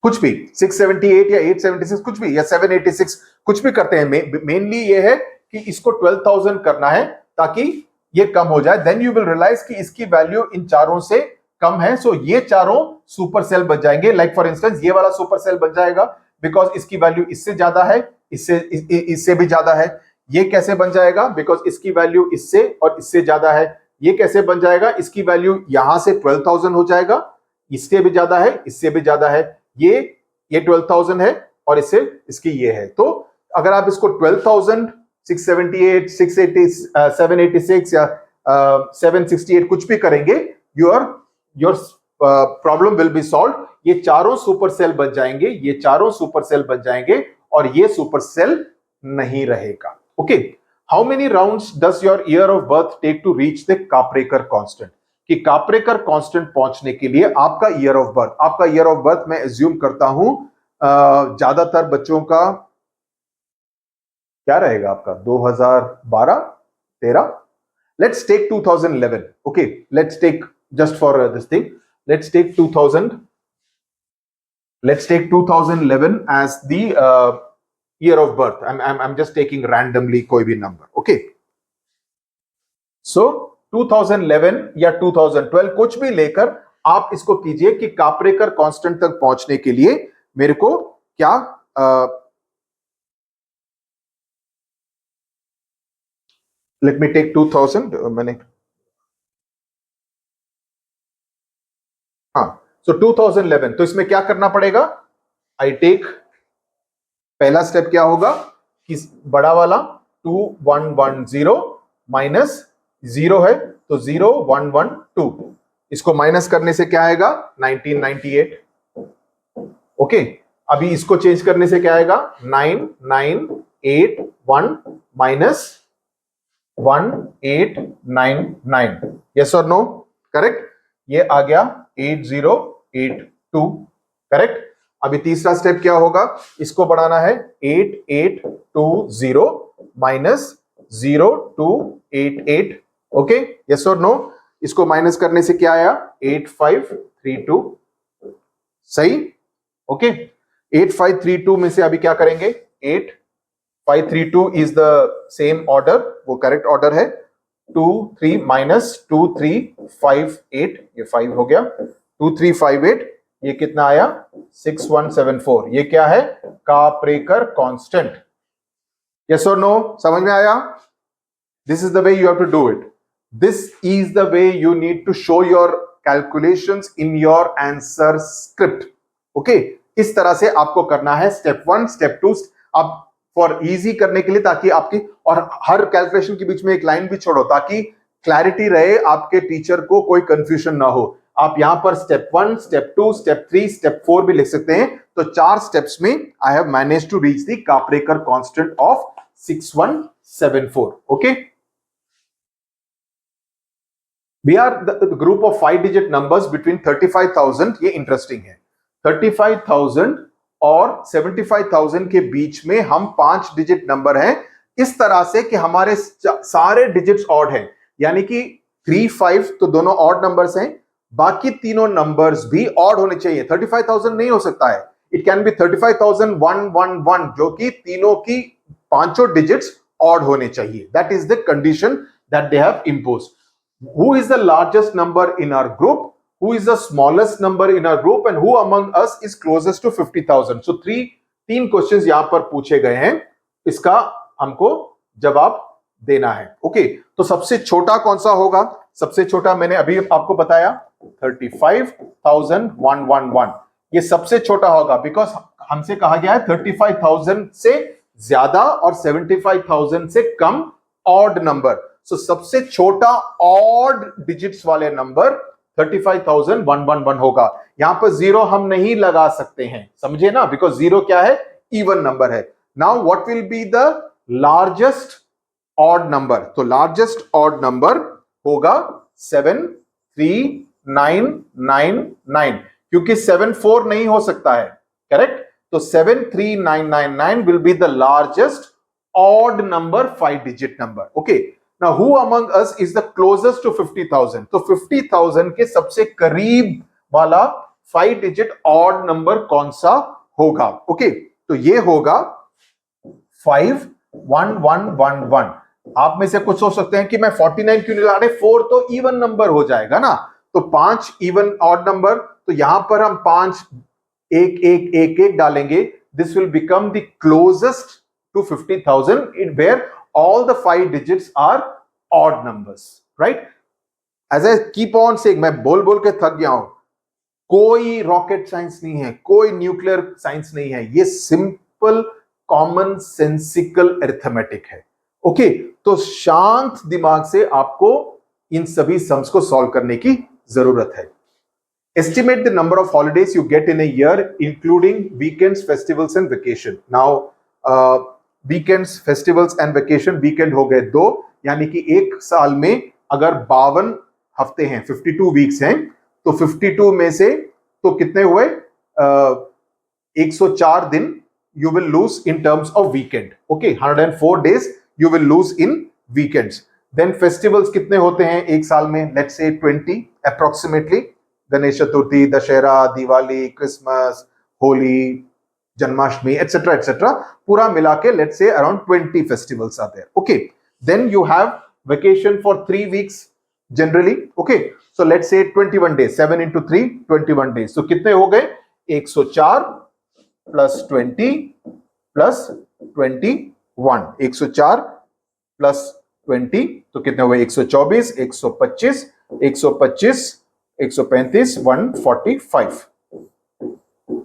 कुछ भी 678 या 876 कुछ भी, या 786 कुछ भी करते हैं, मेनली ये है कि इसको 12,000 करना है ताकि ये कम हो जाए। देन यू विल रियलाइज कि इसकी वैल्यू इन चारों से कम है, सो ये चारों सुपर सेल बन जाएंगे। लाइक फॉर इंस्टेंस ये वाला सुपर सेल बन जाएगा बिकॉज इसकी वैल्यू इससे ज्यादा है, इससे भी ज्यादा है। ये कैसे बन जाएगा? बिकॉज इसकी वैल्यू इससे और इससे ज्यादा है। ये कैसे बन जाएगा? इसकी वैल्यू यहां से 12,000 हो जाएगा, इससे भी ज्यादा है, इससे भी ज्यादा है। ये 12,000 है और इससे इसकी ये है। तो अगर आप इसको 12,678, 680, 786 या 768 कुछ भी करेंगे, your problem will be solve. ये चारों सुपर सेल बन जाएंगे, ये चारों सुपर सेल बन जाएंगे और ये सुपर सेल नहीं रहेगा। Okay, how many rounds does your year of birth take to reach the Kaprekar constant? कि काप्रेकर कांस्टेंट पहुंचने के लिए आपका ईयर ऑफ बर्थ मैं एज्यूम करता हूं ज्यादातर बच्चों का क्या रहेगा आपका? 2012, 13। Let's take 2011। Okay, let's take just for this thing, let's take 2011 as the year of birth. I am just taking randomly कोई भी नंबर। ओके, सो 2011 या 2012 कुछ भी लेकर आप इसको कीजिए कि काप्रेकर कांस्टेंट तक पहुंचने के लिए मेरे को क्या लेट मी टेक 2000। मैंने हाँ, सो 2011, तो इसमें क्या करना पड़ेगा? आई टेक पहला स्टेप क्या होगा कि बड़ा वाला 2110 माइनस 0 है तो 0112, इसको माइनस करने से क्या आएगा 1998। ओके, अभी इसको चेंज करने से क्या आएगा 9981 माइनस 1899। यस और नो? करेक्ट। ये आ गया 8082। करेक्ट। अभी तीसरा स्टेप क्या होगा, इसको बढ़ाना है 8820 माइनस 0288। ओके, यस और नो? इसको माइनस करने से क्या आया 8532। सही। ओके, 8532 में से अभी क्या करेंगे 8532 इज द सेम ऑर्डर, वो करेक्ट ऑर्डर है। 23 माइनस 2358, ये 5 हो गया। 2358, ये कितना आया 6174। ये क्या है काप्रेकर कांस्टेंट। यस और नो? समझ में आया? This is the way you have to do it. This is the way you need to show your calculations in your answer script. Okay, इस तरह से आपको करना है स्टेप 1, स्टेप 2। अब फॉर इजी करने के लिए, ताकि आपकी और हर कैलकुलेशन के बीच में एक लाइन भी छोड़ो ताकि क्लैरिटी रहे, आपके टीचर को कोई कंफ्यूजन ना हो। आप यहां पर स्टेप 1, स्टेप 2, स्टेप 3, स्टेप 4 भी लिख सकते हैं। तो 4 स्टेप्स में I have manage to reach the Kaprekar constant of 6174। Okay, we are the group of 5 digit numbers between 35,000। ये इंटरेस्टिंग है। 35,000 और 75,000 के बीच में हम 5 डिजिट नंबर हैं, इस तरह से कि हमारे सारे डिजिट्स ऑड हैं, यानी कि 3, 5 तो दोनों ऑड नंबर्स हैं, बाकी तीनों नंबर्स भी ऑड होने चाहिए। 35,000 नहीं हो सकता है, इट कैन बी 35,111, जो कि तीनों की पांचों डिजिट्स ऑड होने चाहिए। That is the condition that they have imposed. Who is the largest number in our group? Who is the smallest number in our group? And who among us is closest to 50,000? So 3 questions यहां पर पूछे गए हैं, इसका हमको जवाब देना है। ओके, तो सबसे छोटा कौन सा होगा? सबसे छोटा मैंने अभी आपको बताया 35,111। ये सबसे छोटा होगा बिकॉज हमसे कहा गया है 35,000 से ज्यादा और 75,000 से कम ऑड नंबर। सो सबसे छोटा ऑड डिजिट्स वाले नंबर 35,111 होगा। यहां पर 0 हम नहीं लगा सकते हैं, समझे ना? बिकॉज 0 क्या है इवन नंबर है। Now what will be the largest odd number? तो लार्जेस्ट ऑड नंबर होगा 73999, क्योंकि 74 नहीं हो सकता है। करेक्ट। तो 73999 will be the largest odd number 5 digit number. Okay, now who among us is the closest to 50,000? तो 50,000 के सबसे करीब वाला 5 digit odd number कौन सा होगा? Okay, तो ये होगा 51111। आप में से कुछ सोच सकते हैं कि मैं 49 क्यों नहीं ला रहे, 4 तो इवन नंबर हो जाएगा ना। तो 5 इवन ऑड नंबर, तो यहां पर हम 5 1 1 1 1 डालेंगे। This will become the closest to 50,000 in where all the 5 digits are odd numbers, right? As I keep on saying, मैं बोल बोल के थक गया हूं, कोई रॉकेट साइंस नहीं है, कोई न्यूक्लियर साइंस नहीं है, ये सिंपल कॉमन सेंसिकल अरिथमेटिक है। ओके, तो शांत दिमाग से आपको इन सभी सम्स को सॉल्व करने की जरूरत है। Estimate the number of holidays you get in a year, including weekends, festivals and vacation. Now, weekends, festivals and vacation, weekend हो गए 2, यानी कि एक साल में अगर 52 हफ्ते हैं, 52 वीक्स हैं, तो 52 में से तो कितने हुए 104 दिन you will lose in terms of weekend. Okay, 104 days you will lose in weekends. Then festivals कितने होते हैं एक साल में? Let's say 20 approximately. Ganesh Chaturthi, Dussehra, Diwali, Christmas, Holi, Janmashtami, etc etc, पूरा मिला के let's say around 20 festivals are there. Okay, then you have vacation for 3 weeks generally. Okay, so let's say 21 days, 7 into 3 21 days. तो कितने हो गए 104 प्लस 20 प्लस 21, 104 प्लस 20 तो कितने हुए 124, 125, 125, 135, 145,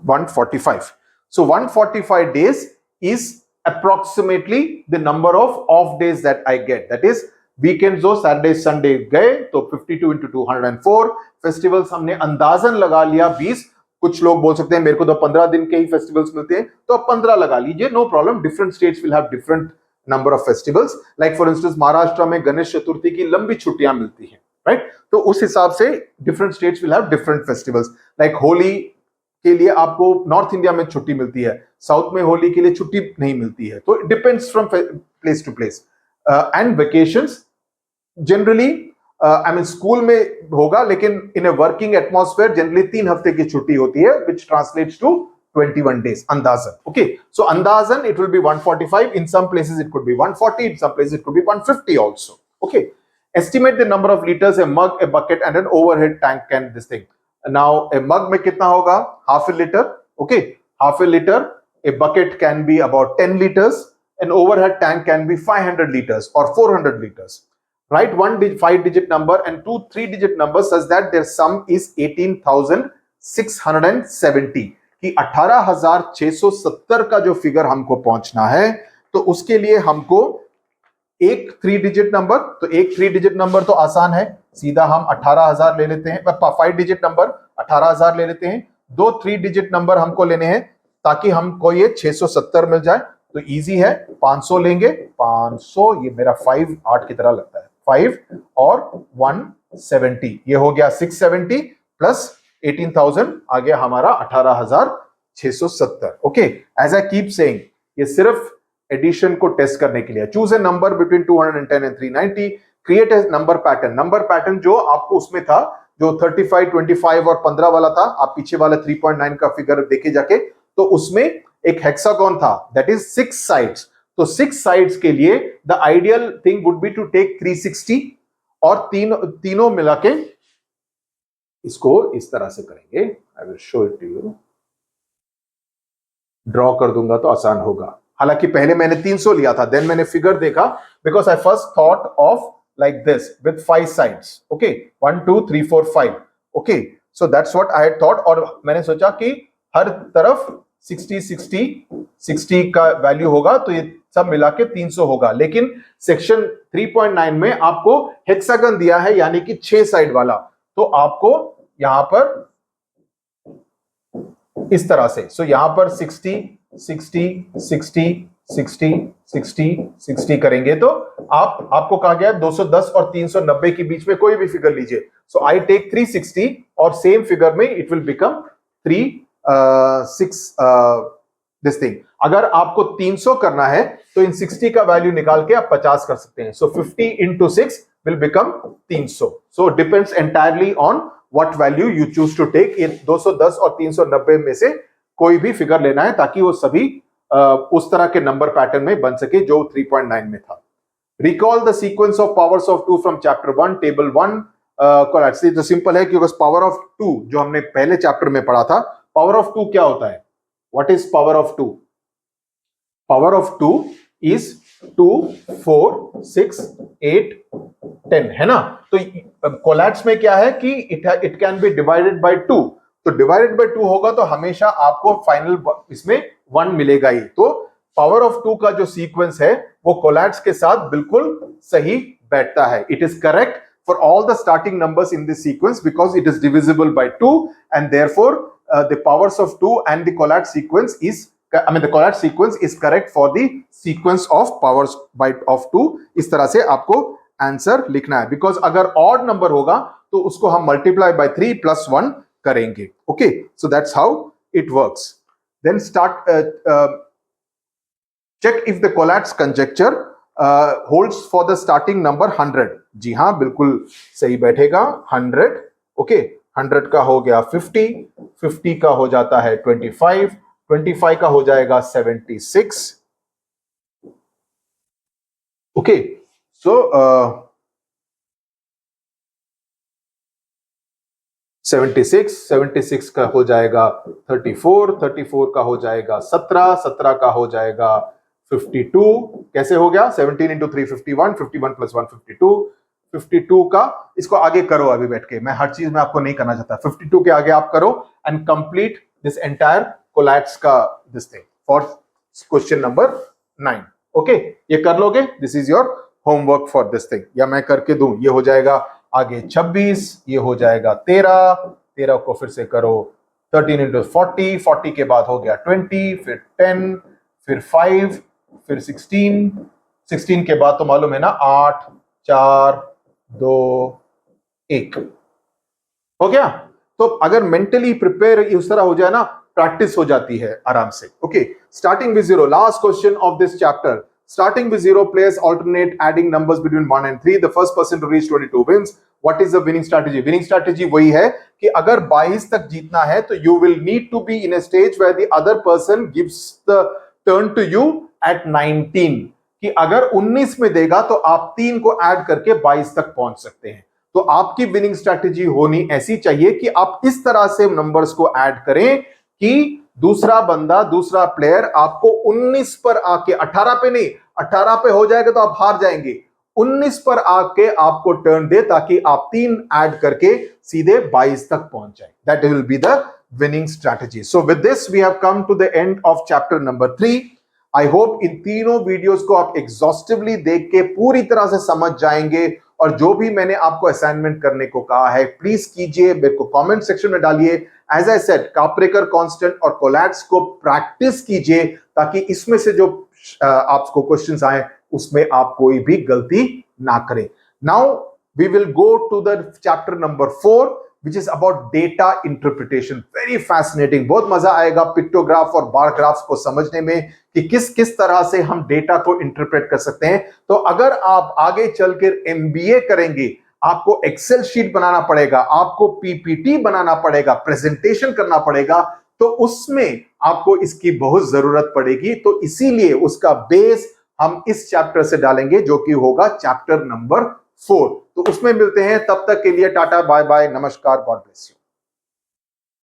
145। So 145 days is approximately the number of off days that I get. That is weekend जो Saturday Sunday गए तो 52 into 204 फेस्टिवल्स हमने अंदाजन लगा लिया 20. कुछ लोग बोल सकते हैं मेरे को तो 15 दिन के ही फेस्टिवल्स मिलते हैं, तो अब 15 लगा लीजिए, no problem. Different states will have different number of festivals. Like for instance Maharashtra में गणेश चतुर्थी की लंबी छुट्टियां मिलती हैं, राइट? तो उस हिसाब से different states will have different festivals. Like holy के लिए आपको नॉर्थ इंडिया में छुट्टी मिलती है, साउथ में होली के लिए छुट्टी नहीं मिलती है. तो it depends from place to place. And vacations generally I mean school में होगा, लेकिन in a working atmosphere generally 3 हफ्ते की छुट्टी होती है, विच ट्रांसलेट्स टू 21 days अंदाजन. ओके, सो अंदाजन it will be 145. In some places it could be 140, in some places it could be 150 also. Okay, estimate the number of liters a mug, a bucket and an overhead tank can this thing. Now a mug में कितना होगा? half a liter. Okay, half a liter. A bucket can be about 10 liters. An overhead tank can be 500 liters or 400 liters. Write one 5-digit number and 2 3-digit numbers such that their sum is 18,670. कि 18,670 का जो figure हमको पहुंचना है, तो उसके लिए हमको एक 3-digit नंबर, तो एक 3-digit नंबर तो आसान है, सीधा हम 18,000 ले लेते हैं. 5-digit नंबर 18,000 ले लेते हैं. 2 3-digit नंबर हमको लेने हैं ताकि हमको ये 670 मिल जाए. तो इजी है, 500 लेंगे. 500, ये मेरा 5 8 की तरह लगता है, 5 और 170, ये हो गया 670 प्लस 18,000 आ गया हमारा 18,670. Okay, as I keep saying, ये सिर्फ एडिशन को टेस्ट करने के लिए. Choose a number between 210 and 390. Create a number pattern. Number pattern जो आपको उसमें था, जो 35 25 और 15 वाला था, आप पीछे वाला 3.9 का फिगर देखे जाके, तो उसमें एक हेक्सागोन था, दैट इज 6 साइड्स. तो 6 साइड्स के लिए the ideal thing would be to take 360 और तीनों मिला के इसको इस तरह से करेंगे. I will show it to you. Draw कर दूंगा तो आसान होगा. हालांकि पहले मैंने 300 लिया था, देन मैंने फिगर देखा, because I first thought of like this with 5 sides. Okay, 1 2 3 4 5. Okay, so that's what I had thought. और मैंने सोचा कि हर तरफ 60 60 60 का वैल्यू होगा, तो ये सब मिला के 300 होगा. लेकिन सेक्शन 3.9 में आपको हेक्सागन दिया है, यानी कि 6 साइड वाला, तो आपको यहां पर इस तरह से, सो यहां पर 60 60 60 60 60 60 करेंगे, तो आपको कहा गया 210 और 390 के बीच में कोई भी फिगर लीजिए. सो आई टेक 360 और सेम फिगर में it will become 6 this thing. अगर आपको 300 करना है तो इन 60 का वैल्यू निकाल के आप 50 कर सकते हैं. सो 50 into 6 will become 300. So it depends entirely on what value you choose to take. ये 210 और 390 में से कोई भी फिगर लेना है, ताकि वो सभी उस तरह के नंबर पैटर्न में बन सके जो 3.9 में था. Recall the sequence of powers of 2 from chapter 1, table 1. तो सिंपल है, क्योंकि पावर ऑफ 2 जो हमने पहले चैप्टर में पढ़ा था, पावर ऑफ 2 क्या होता है? What is power of 2? Power of 2 is 2 4 6 8 10, है ना? तो कोलैट्स में क्या है कि it can be divided by 2. तो डिवाइडेड बाय 2 होगा तो हमेशा आपको फाइनल इसमें 1 मिलेगा ही. तो पावर ऑफ 2 का जो सीक्वेंस है वो कोलैट्स के साथ बिल्कुल सही बैठता है. It is correct for all the starting numbers in this sequence because it is divisible by 2, and therefore the powers of 2 and the collat sequence is, the collat sequence is correct for the sequence of powers by of 2. इस तरह से आपको answer लिखना है, because अगर odd number होगा तो उसको हम multiply by 3 plus 1 करेंगे. Okay, so that's how it works. Then start check if the collat's conjecture holds for the starting number 100. जी हाँ, बिल्कुल सही बैठेगा 100. ओके, 100 का हो गया 50, 50 का हो जाता है 25, 25 का हो जाएगा 76. ओके, सो 76 का हो जाएगा 34, 34 का हो जाएगा 17, 17 का हो जाएगा 52. कैसे हो गया? 17 into 3 51, 51 plus 1 52. 52 का इसको आगे करो अभी बैठ के, मैं हर चीज में आपको नहीं करना चाहता. 52 के आगे आप करो एंड कंप्लीट दिस एंटायर कोलैट्स का this thing. For question number 9। Okay, ये कर लोगे? This is your homework for this thing. या मैं करके दूं? ये हो जाएगा आगे 26, ये हो जाएगा 13 को फिर से करो 13 इंटू 40, 40 के बाद हो गया 20, फिर 10, फिर 5, फिर 16, 16 के बाद तो मालूम है ना 8, 4, 2, 1 हो गया। तो अगर मेंटली प्रिपेयर उस तरह हो जाए ना, प्रैक्टिस हो जाती है आराम से। Okay, starting with 0, last question of this chapter. Starting with 0, players alternate adding numbers between 1 and 3. The first person to reach 22 wins. What is the winning strategy? Winning strategy वही है कि अगर 22 तक जीतना है तो you will need to be in a stage where the other person gives the turn to you at 19. कि अगर 19 में देगा तो आप 3 को ऐड करके 22 तक पहुंच सकते हैं। तो आपकी विनिंग स्ट्रैटेजी होनी ऐसी चाहिए कि आप इस तरह से नंबर्स को ऐड करें कि दूसरा बंदा, दूसरा प्लेयर आपको 19 पर आके, 18 पे नहीं, 18 पे हो जाएगा तो आप हार जाएंगे, 19 पर आके आपको टर्न दे ताकि आप 3 ऐड करके सीधे 22 तक पहुंच जाए। That will be the winning strategy. So with this we have come to the end of chapter number 3। I hope इन तीनों वीडियोस को आप एग्जॉस्टिवली देख के पूरी तरह से समझ जाएंगे और जो भी मैंने आपको असाइनमेंट करने को कहा है प्लीज कीजिए, मेरे को कमेंट सेक्शन में डालिए। As I said, Kaprekar constant और कोलैट्स को प्रैक्टिस कीजिए ताकि इसमें से जो आपको क्वेश्चंस आए उसमें आप कोई भी गलती ना करें। Now we will go to the chapter number 4 which is about data interpretation. Very fascinating, बहुत मजा आएगा पिक्टोग्राफ और बार ग्राफ्स को समझने में कि किस किस तरह से हम डेटा को इंटरप्रेट कर सकते हैं। तो अगर आप आगे चलकर एमबीए करेंगे, आपको एक्सेल शीट बनाना पड़ेगा, आपको पीपीटी बनाना पड़ेगा, प्रेजेंटेशन करना पड़ेगा, तो उसमें आपको इसकी बहुत जरूरत पड़ेगी। तो इसीलिए उसका बेस हम इस चैप्टर से डालेंगे जो कि होगा चैप्टर नंबर 4। तो उसमें मिलते हैं, तब तक के लिए टाटा बाय बाय, नमस्कार, गॉड ब्लेस यू।